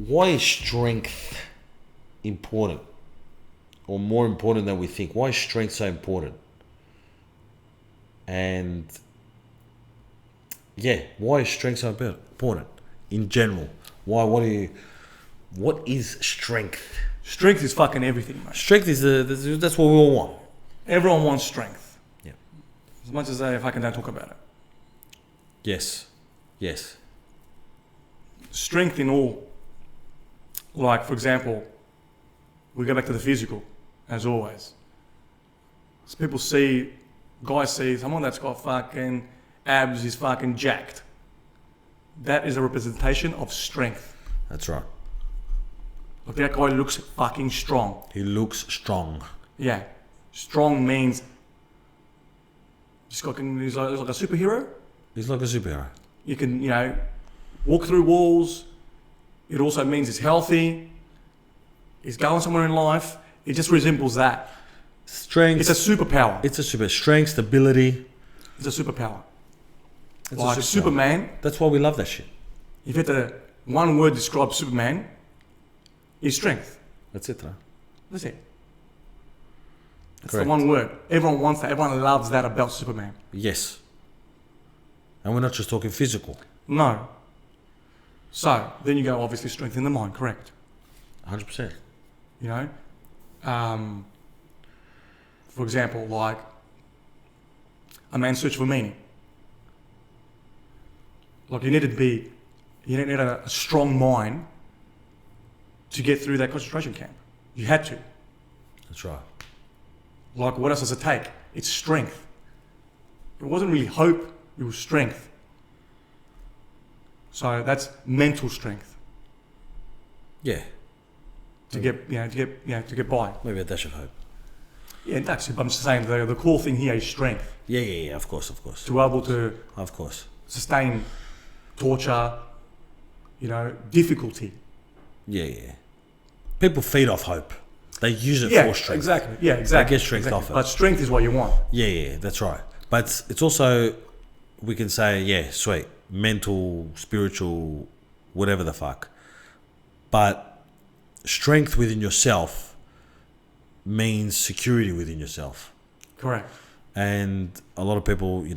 why is strength important? Or more important than we think? Why is strength so important? And yeah, why is strength so important in general? What is strength? Strength is fucking everything, mate. Strength is that's what we all want. Everyone wants strength. Yeah. As much as they fucking don't talk about it. Yes. Strength in all. Like, for example, we go back to the physical, as always. So guys see someone that's got fucking abs is fucking jacked. That is a representation of strength. That's right. Like, that guy looks fucking strong. He looks strong. Yeah. Strong means he's like a superhero. He's like a superhero. You can, walk through walls. It also means he's healthy. He's going somewhere in life. It just resembles that. Strength. It's a superpower. Strength, stability. It's a superpower. It's like a superpower. Superman. That's why we love that shit. If you had to one word describe Superman, is strength. That's it, huh? That's it. That's Correct. the one word. Everyone wants that. Everyone loves that about Superman. Yes. And we're not just talking physical. No. So, then you go, obviously, strength in the mind, correct? 100%. For example, like a man's search for meaning. Like, you need a strong mind to get through that concentration camp. You had to. That's right. Like, what else does it take? It's strength. It wasn't really hope, it was strength. So that's mental strength. Yeah. To get by. Maybe a dash of hope. Yeah, that's it. But I'm just saying the core thing here is strength. Yeah, of course. To be able to Of course. sustain torture, difficulty. Yeah. People feed off hope. They use it for strength. Exactly. Yeah, exactly. They get strength off it. But strength is what you want. Yeah, that's right. But it's also, we can say, yeah, sweet, mental, spiritual, whatever the fuck. But strength within yourself means security within yourself. Correct. And a lot of people,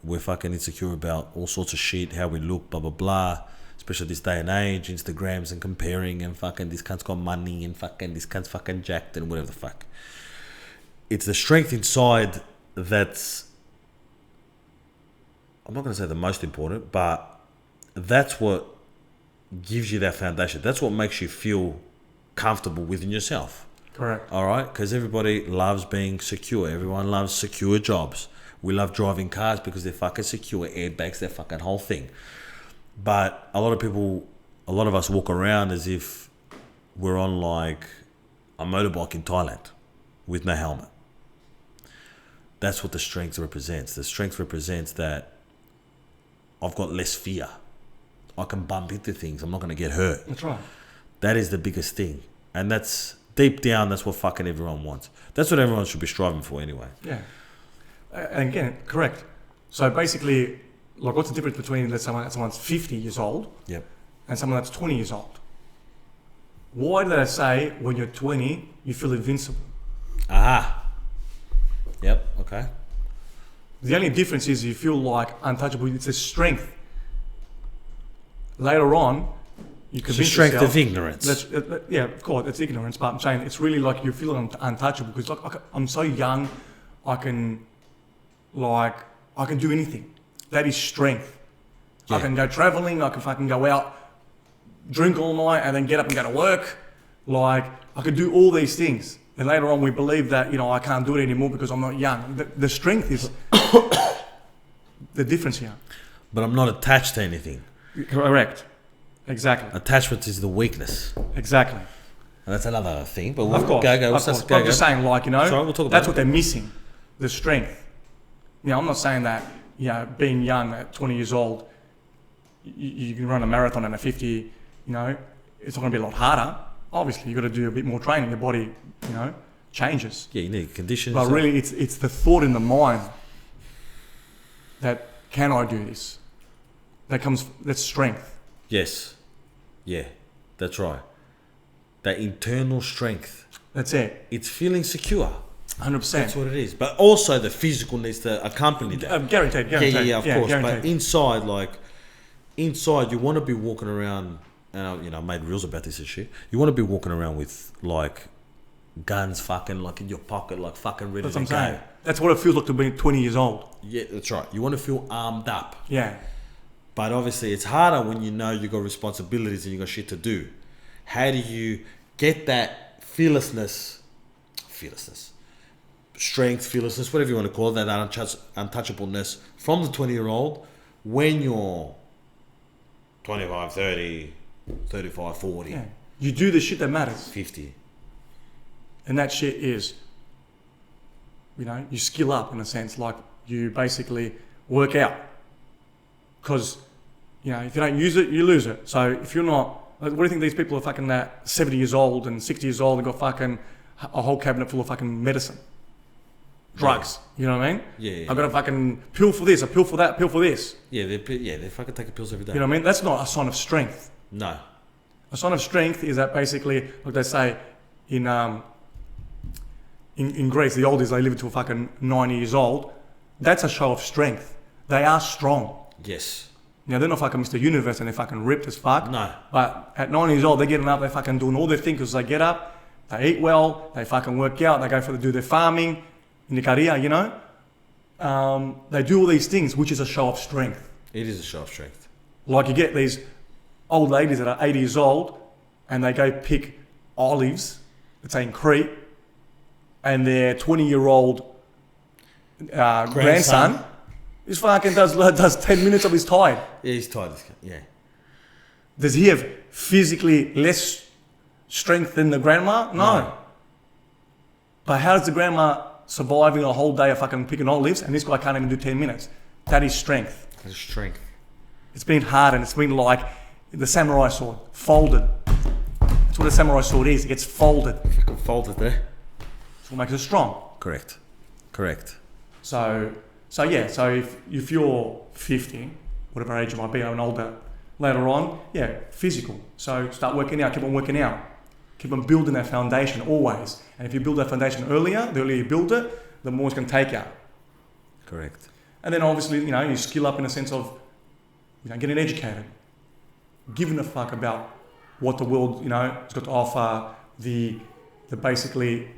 we're fucking insecure about all sorts of shit, how we look, blah, blah, blah. Especially this day and age, Instagrams and comparing and fucking this cunt's got money and fucking this cunt's fucking jacked and whatever the fuck. It's the strength inside that's, I'm not going to say the most important, but that's what gives you that foundation. That's what makes you feel comfortable within yourself. Correct. All right? Because everybody loves being secure. Everyone loves secure jobs. We love driving cars because they're fucking secure. Airbags, they're fucking whole thing. But a lot of us walk around as if we're on like a motorbike in Thailand with no helmet. That's what the strength represents. The strength represents that I've got less fear. I can bump into things. I'm not going to get hurt. That's right. That is the biggest thing. And that's deep down, that's what fucking everyone wants. That's what everyone should be striving for anyway. Yeah. And again, correct. So basically, like, what's the difference between, let's say, someone's 50 years old and someone that's 20 years old? Why do they say when you're 20, you feel invincible? Aha. Yep, okay. The only difference is you feel like untouchable. It's a strength. Later on, you convince It's a strength yourself, of ignorance. yeah, of course, it's ignorance, but I'm saying it's really like you feel untouchable because like I'm so young, I can do anything. That is strength. Yeah. I can go traveling, I can fucking go out, drink all night and then get up and go to work. Like, I could do all these things. And later on we believe that, I can't do it anymore because I'm not young. The strength is the difference here. But I'm not attached to anything. Correct. Exactly. Attachment is the weakness. Exactly. And that's another thing. But of course. Go. I'm just saying, like, Sorry, we'll talk about that's it. what they're missing. The strength. I'm not saying that, being young at 20 years old, you can run a marathon and at 50, it's not going to be a lot harder. Obviously, you've got to do a bit more training. Your body, changes. Yeah, you need conditions. But really, it's the thought in the mind that, can I do this? That's strength. Yes. Yeah. That's right. That internal strength. That's it. It's feeling secure. 100%. That's what it is. But also the physical needs to accompany that. Guaranteed. Yeah, of course. Guaranteed. But inside, you want to be walking around, and I made reels about this and shit. You want to be walking around with, like, guns fucking, like, in your pocket, like, fucking ready That's to what go. I'm saying. That's what it feels like to be 20 years old. Yeah, that's right. You want to feel armed up. Yeah. But obviously, it's harder when you know you got responsibilities and you got shit to do. How do you get that fearlessness, strength, fearlessness, whatever you want to call it, that untouchableness from the 20-year-old when you're 25, 30, 35, 40, Yeah. You do the shit that matters. 50. And that shit is, you skill up in a sense, like you basically work out. Because, if you don't use it, you lose it. So if you're not, what do you think these people are fucking 70 years old and 60 years old and got fucking a whole cabinet full of fucking medicine? Drugs, you know what I mean? Yeah. I've got a fucking pill for this, a pill for that, pill for this. Yeah, they fucking take pills every day. You know what I mean? That's not a sign of strength. No. A sign of strength is that basically, like they say in Greece, the oldies, they live until fucking 90 years old. That's a show of strength. They are strong. Yes. They're not fucking Mr. Universe and they're fucking ripped as fuck. No. But at 90 years old, they're getting up, they're fucking doing all their things because they get up, they eat well, they fucking work out, they go do their farming in the career, They do all these things, which is a show of strength. It is a show of strength. Like you get these old ladies that are 80 years old and they go pick olives, let's say in Crete, and their 20-year-old grandson is fucking does 10 minutes of his tired. Yeah, he's tired. Yeah. Does he have physically less strength than the grandma? No. But how does the grandma surviving a whole day of fucking picking olives and this guy can't even do 10 minutes? That is strength. That's strength. It's been hard and it's been like the samurai sword, folded. That's what a samurai sword is. It gets folded. Fucking folded there. That's what makes it strong. Correct. So if you're 50, whatever age you might be, or an older, later on, physical. So start working out, keep on working out. Keep on building that foundation always. And if you build that foundation earlier, the earlier you build it, the more it's going to take out. Correct. And then obviously, you skill up in a sense of, getting educated. Giving a fuck about what the world, has got to offer, the basically,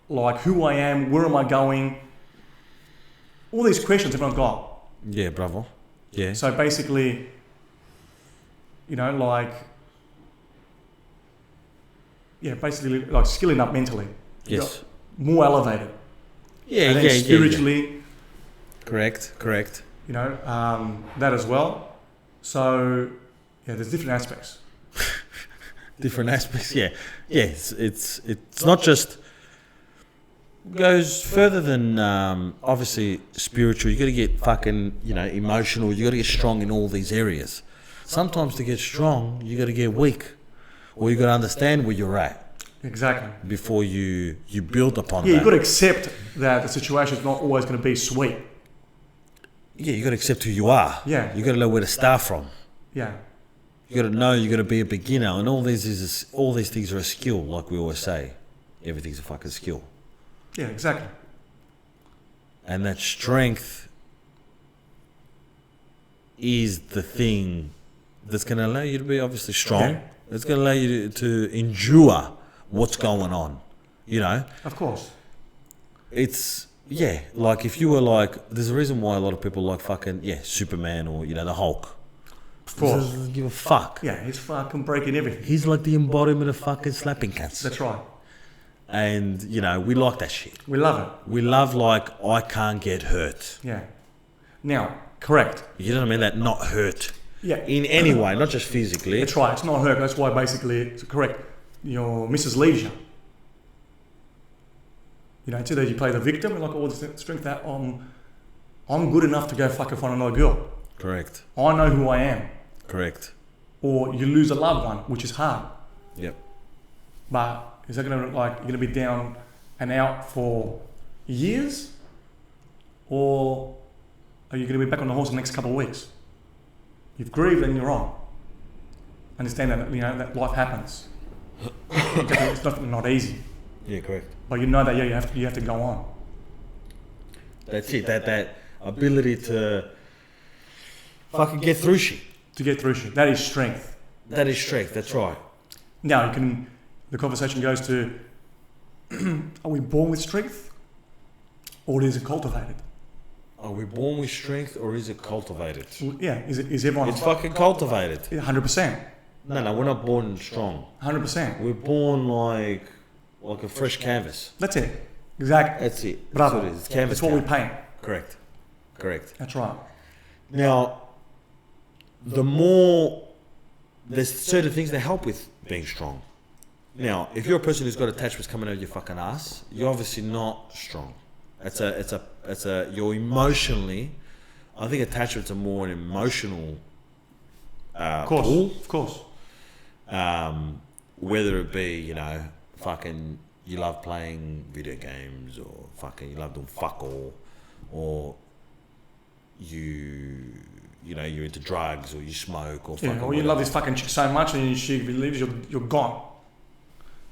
like who I am, where am I going, all these questions everyone's got. Yeah, bravo. Yeah. So basically, basically like skilling up mentally. Yes. More elevated. Yeah, and then spiritually. Correct. That as well. So, there's different aspects. Different aspects, yeah. Yes, it's not just goes further than obviously spiritual. You got to get fucking emotional. You got to get strong in all these areas. Sometimes to get strong, you got to get weak, or you got to understand where you're at. Exactly. Before you build upon that. Yeah, you got to accept that the situation is not always going to be sweet. Yeah, you got to accept who you are. Yeah. You got to know where to start from. Yeah. You got to know you got to be a beginner, and all these things are a skill, like we always say. Everything's a fucking skill. Yeah, exactly. And that strength is the thing that's going to allow you to be obviously strong. Yeah. It's going to allow you to endure what's going on. Of course. It's like if you were like, there's a reason why a lot of people like fucking Superman or the Hulk. Of course. Doesn't give a fuck. Yeah, he's fucking breaking everything. He's like the embodiment of fucking slapping cats. That's right. And we like that shit. We love it. We love I can't get hurt. Yeah. Now, correct. You know what I mean? That not hurt. Yeah. In any way, not just physically. That's right. It's not hurt. That's why basically it's correct. Your Mrs. Leisure. It's either you play the victim and like all the strength that I'm good enough to go fucking find another girl. Correct. I know who I am. Correct. Or you lose a loved one, which is hard. Yep. But is that gonna you're gonna be down and out for years? Or are you gonna be back on the horse in the next couple of weeks? You've grieved and you're on. understand that that life happens. It's not easy, Yeah, correct. but you know that you have to go on. That's it. That ability to fucking get through shit. To get through shit, that is strength. That is strength. That's right. Now the conversation goes to: are we born with strength, or is it cultivated? Are we born with strength or is it cultivated? Well, yeah, is everyone? It's fucking cultivated. 100%. No, we're not born strong. 100%. We're born like a fresh canvas. That's it. Exactly. That's it. Bravo. That's what it is. It's canvas. That's what we paint. Correct. That's right. Now, the more there's certain things that help with being strong. Now, if you're a person who's got attachments coming out of your fucking ass, you're obviously not strong. You're emotionally. I think attachments are more an emotional pull. Of course. Whether it be fucking you love playing video games, or fucking you love doing fuck all, or you're into drugs, or you smoke, or fucking or you love this fucking chick so much and she leaves you're gone.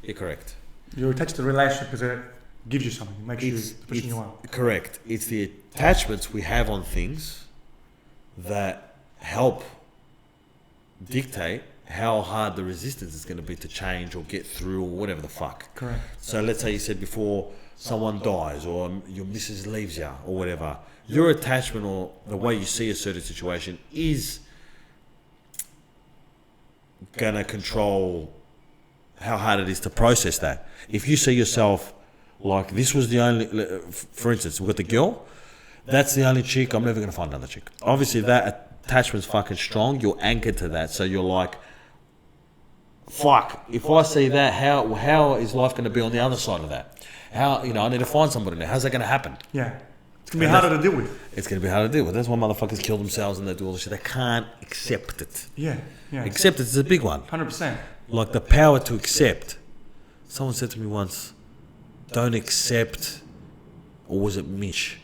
Yeah, correct. You're attached to the relationship because it gives you something, it makes you the person you are. Correct. It's the attachments we have on things that help dictate how hard the resistance is going to be to change or get through or whatever the fuck. Correct. So let's say you said before someone dies or your missus leaves you or whatever. Your attachment or the way you see a certain situation is going to control how hard it is to process that. If you see yourself like this was the only, for instance, with the girl, that's the only chick, I'm never going to find another chick. Obviously that attachment's fucking strong, you're anchored to that, so you're like, fuck, if I see that, how is life going to be on the other side of that? How, I need to find somebody now. How's that going to happen? Yeah. It's going to be harder to deal with. It's going to be harder to deal with. That's why motherfuckers kill themselves and they do all this shit. They can't accept it. Yeah. Acceptance is a big one. 100%. Like the power to accept. Someone said to me once, don't accept, or was it Mish?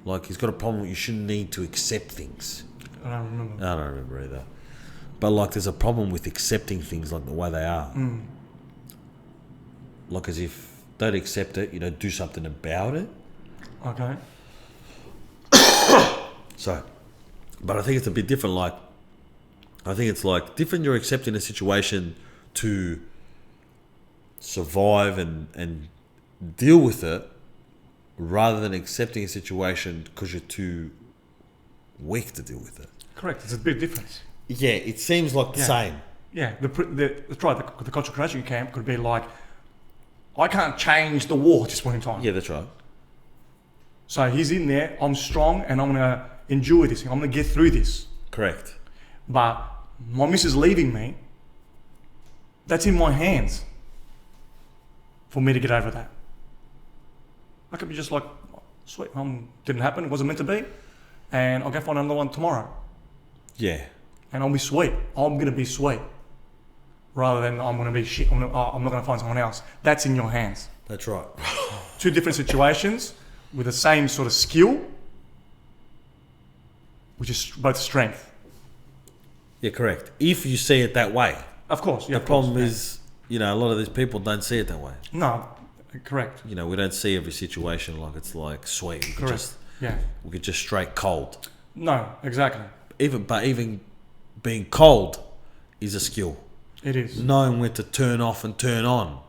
Like he's got a problem, you shouldn't need to accept things. I don't remember. I don't remember either. But like there's a problem with accepting things like the way they are. Like as if don't accept it, do something about it. Okay. So, but I think it's a bit different. Like, I think it's like different. You're accepting a situation to survive and deal with it, rather than accepting a situation because you're too weak to deal with it. Correct. It's a big difference. Yeah, it seems like the same. Yeah, that's right. The cultural creation camp could be like, I can't change the war at this point in time. Yeah, that's right. So he's in there, I'm strong and I'm going to endure this thing. I'm going to get through this. Correct. But my missus leaving me, that's in my hands for me to get over that. I could be just like, sweet, didn't happen, it wasn't meant to be, and I'll go find another one tomorrow. Yeah. And I'll be sweet. I'm going to be sweet. Rather than I'm going to be shit, I'm not going to find someone else. That's in your hands. That's right. Two different situations with the same sort of skill, which is both strength. Yeah, correct. If you see it that way. Of course. Yeah, the problem is, a lot of these people don't see it that way. No, correct. We don't see every situation like it's like sweet. Correct. We could just straight cold. No, exactly. Even being cold is a skill. It is. Knowing when to turn off and turn on.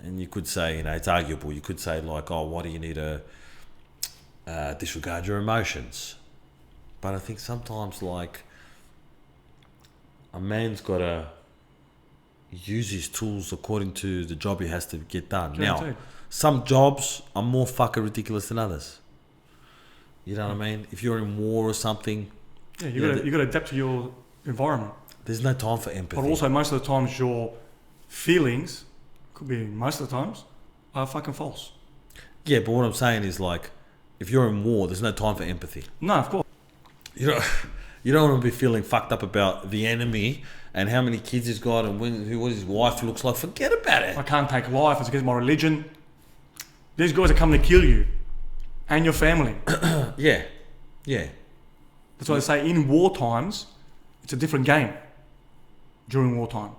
And you could say, it's arguable. You could say like, oh, why do you need to disregard your emotions? But I think sometimes like a man's got to use his tools according to the job he has to get done. Guaranteed. Now, some jobs are more fucking ridiculous than others. You know what I mean? If you're in war or something, yeah, you got to adapt to your environment. There's no time for empathy. But also, most of the times, your feelings, could be most of the times, are fucking false. Yeah, but what I'm saying is like, if you're in war, there's no time for empathy. No, of course. You don't want to be feeling fucked up about the enemy and how many kids he's got and what his wife looks like. Forget about it. I can't take life. It's against my religion. These guys are coming to kill you and your family. Yeah. That's why they say in war times, it's a different game. during wartime?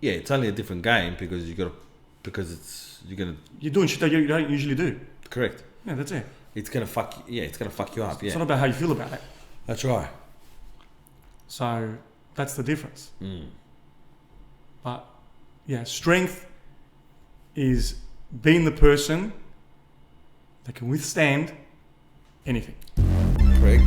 Yeah, it's only a different game because you're gonna You're doing shit that you don't usually do. correct. Yeah, that's it. It's gonna fuck. Yeah, it's gonna fuck you up. It's Yeah, not about how you feel about it. that's right. So that's the difference. Mm. But yeah, strength is being the person that can withstand anything. Correct.